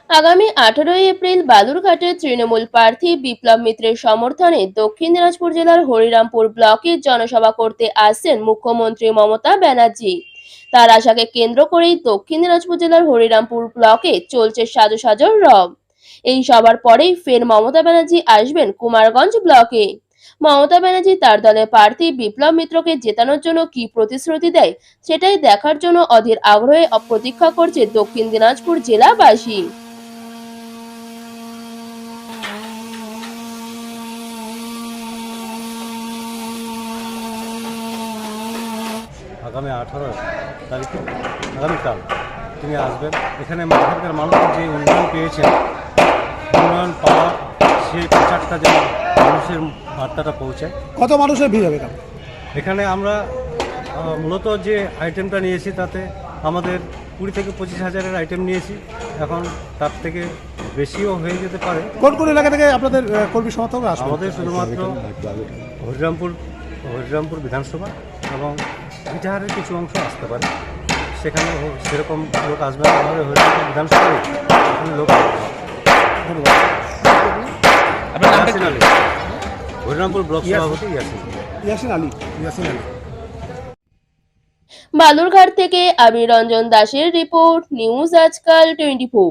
আগামী 18 এপ্রিল বালুরঘাটের তৃণমূল প্রার্থী বিপ্লব মিত্রের সমর্থনে দক্ষিণ দিনাজপুর জেলার হরিরামপুর ব্লকে জনসভা করতে আসছেন মুখ্যমন্ত্রী মমতা ব্যানার্জি। তার আশাকে কেন্দ্র করেই দক্ষিণ দিনাজপুর জেলার হরিরামপুর ব্লকে চলছে সাজো সাজোর রব। এই সভার পরেই ফের মমতা ব্যানার্জি আসবেন কুমারগঞ্জ ব্লকে। মমতা ব্যানার্জি তার দলের প্রার্থী বিপ্লব মিত্রকে জেতানোর জন্য কি প্রতিশ্রুতি দেয়, সেটাই দেখার জন্য অধীর আগ্রহে প্রতীক্ষা করছে দক্ষিণ দিনাজপুর জেলাবাসী। আগামী 18 তারিখে আগামীকাল তিনি আসবেন। এখানে এখানকার মানুষ যে উন্নয়ন পেয়েছেন, উন্নয়ন পাওয়া সেই প্রচারটা যেন মানুষের বার্তাটা পৌঁছায়। কত মানুষের ভিড় হবে এখানে আমরা মূলত যে আইটেমটা নিয়েছি তাতে আমাদের 20 থেকে 25 হাজারের আইটেম নিয়েছি। এখন তার থেকে বেশিও হয়ে যেতে পারে। কোন কোন এলাকা থেকে আপনাদের কর্মী সমর্থকরা আসবে? আমাদের শুধুমাত্র হরিরামপুর বিধানসভা এবং ইটাহারের কিছু অংশ আসতে পারে, সেখানে সেরকম লোক আসবে না। আমাদের হরিরামপুর বিধানসভায় এখানে লোক আসবে। ইয়াসিন আলী, হরিরামপুর ব্লক সভাপতি ইয়াসিন আলী। বালুরঘাট থেকে আবির রঞ্জন দাসের report, news Aajkaal 24।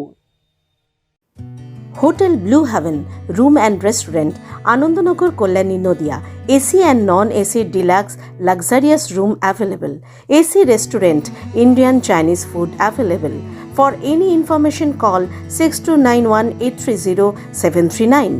Hotel blue heaven room and restaurant, Anandanagar, Kalyani, Nadia. AC and non-AC deluxe luxurious room available. AC restaurant, Indian Chinese food available. For any information call 6291 830 739.